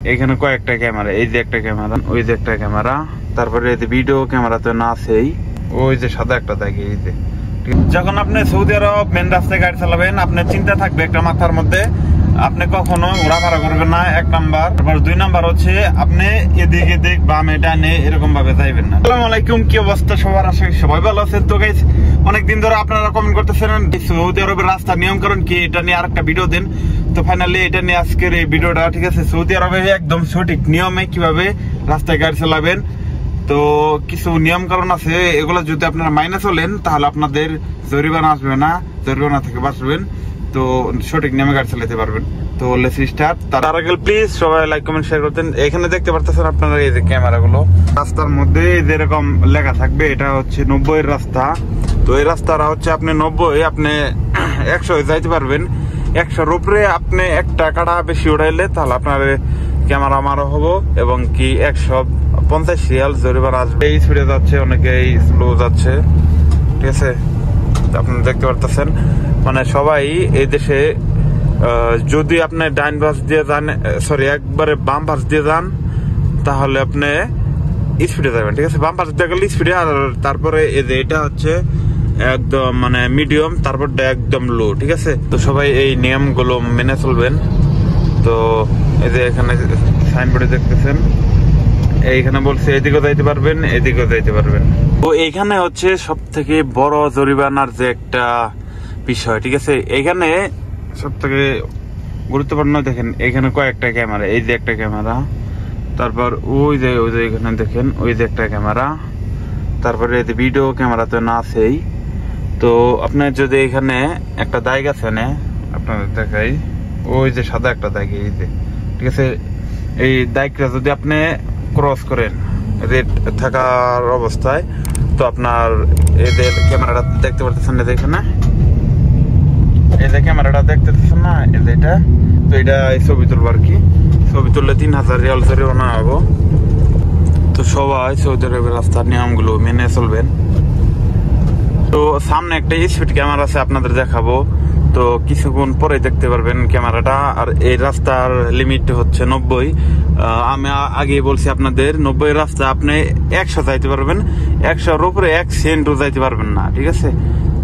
এখানে কয়েকটা ক্যামেরা, এই যে একটা ক্যামেরা, ওই যে একটা ক্যামেরা, তারপরে এই যে ভিডিও ক্যামেরা তো না আছেই, ওই যে সাদা একটা থাকে। এই যে যখন আপনি সৌদি আরব মেন রাস্তায় গাড়ি চালাবেন, আপনার চিন্তা থাকবে একটা মাথার মধ্যে, আপনি কখনো ঘোরাফেরা করবেন না, 1 নাম্বার। তারপর 2 নাম্বার হচ্ছে আপনি এদিকে এদিক বামে ডানে এরকম ভাবে যাইবেন না। আসসালামু আলাইকুম, কি অবস্থা সবার? আশা করি সবাই ভালো আছেন। তো গাইস, অনেকদিন ধরে আপনারা কমেন্ট করতেছেন সৌদি আরবের রাস্তার নিয়ম কারণ কি, এটা নিয়ে আরেকটা ভিডিও দেন। তো ফাইনালি এটা নিয়ে আজকের এই ভিডিওটা, ঠিক আছে? সৌদি আরবে একদম সঠিক নিয়মে কিভাবে রাস্তায় গাড়ি চালাবেন। তো কিছু নিয়ম কারণ আছে, এগুলো যদি আপনারা মাইনে চলেন তাহলে আপনাদের জরিমানা আসবে না, জরিমানা থেকে বাঁচবেন। তো সঠিক নিয়মে গাড়ি চালাতে পারবেন। তো লেটস স্টার্ট। তার আগে প্লিজ সবাই লাইক কমেন্ট শেয়ার করতেন। এখানে দেখতে পারতেছেন আপনারা এই যে ক্যামেরাগুলো, রাস্তার মধ্যে যেরকম লেখা থাকবে এটা হচ্ছে 90 এর রাস্তা। তো এই রাস্তাটা হচ্ছে আপনি 90, আপনি 100 যাইতে পারবেন। 100-র উপরে আপনি 1 টাকাটা বেশি উঠাইলে তাহলে আপনার ক্যামেরা মারা হবো এবং কি 150 রিয়াল জরিমানা আসবে। এই স্পিডে যাচ্ছে, অনেকে এই স্লো যাচ্ছে, ঠিক আছে? আপনারা দেখতে পারতেছেন, মানে সবাই এই দেশে যদি আপনি ডাইন পাশ দিয়ে যান, সরি একবারে বাম পাশ দিয়ে যান, তাহলে আপনি স্পিডে যাবেন, ঠিক আছে? বাম পাশ দিয়ে গেলে স্পিডে, আর তারপরে এই যে এটা হচ্ছে একদম মানে মিডিয়াম, তারপরটা একদম লো, ঠিক আছে? তো সবাই এই নিয়মগুলো মেনে চলবেন। তো এই যে এখানে সাইনবোর্ডে দেখতেছেন, এইখানে বলছে এদিকেও যাইতে পারবেন, এদিকেও যাইতে পারবেন। তো এইখানে হচ্ছে সব থেকে বড় জরিমানার যে একটা বিষয়, ঠিক আছে? এইখানে সব থেকে গুরুত্বপূর্ণ দেখেন, এখানে কয়েকটা ক্যামেরা, এই যে একটা ক্যামেরা, তারপর ওই যে এখানে দেখেন ওই যে একটা ক্যামেরা, তারপরে এই যে ভিডিও ক্যামেরা তো না আছেই। তো আপনার যদি এখানে একটা দাগ আছে না, আপনাদের দেখাই, ওই যে সাদা একটা দাগ, এই যে, ঠিক আছে? এই দাগটা যদি আপনি ক্রস করেন রেড থাকার অবস্থায়, তো আপনার এদের ক্যামেরাটা দেখতে পারতেছেন না, এখানে এই যে ক্যামেরাটা দেখতেছেন না, এই যে এটা, তো এটা ছবি তুলবো আর কি। ছবি তুললে 3000 রিয়াল জরিমানা হবো। তো সবাই সৌদি আরবের রাস্তার নিয়মগুলো মেনে চলবেন। তো সামনে একটা স্পিড ক্যামেরা আছে, আপনাদের দেখাবো। তো কিছুক্ষণ পরে দেখতে পারবেন ক্যামেরাটা। আর এই রাস্তার লিমিট হচ্ছে 90। আমি আগে বলছি আপনাদের, 90 রাস্তা আপনি 100 যাইতে পারবেন, 100-র উপরে 1 সেন্টও যাইতে পারবেন না, ঠিক আছে?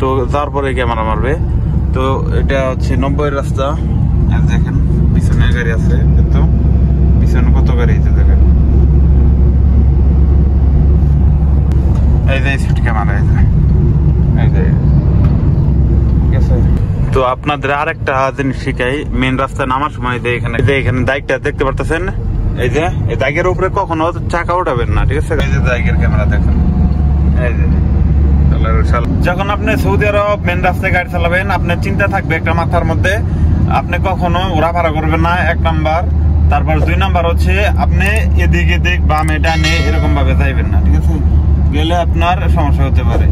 তো তারপরে ক্যামেরা মারবে। তো এটা হচ্ছে 90 রাস্তা। দেখেন পিছনে গাড়ি আছে, তো পিছনে কত গাড়ি দেখেন, এই যে স্পিড ক্যামেরা, এই যে, ঠিক আছে? তো আপনাদের আরেকটা জিনিস শিখাই, মেন রাস্তায় নামার সময় এখানে দাগটা দেখতে পারতেছেন, এই যে এই দাগের উপরে কখনো চাকা উঠাবেন না, ঠিক আছে? এই যে দাগের ক্যামেরা দেখেন, এই যে। যখন আপনি সৌদি আরব মেন রাস্তায় গাড়ি চালাবেন, আপনার চিন্তা থাকবে একটা মাথার মধ্যে, আপনি কখনো ঘোরাফেরা করবেন না, 1 নাম্বার। তারপর 2 নাম্বার হচ্ছে আপনি এদিক এদিক বামে ডানে এরকম ভাবে যাইবেন না, ঠিক আছে? গেলে আপনার সমস্যা হতে পারে।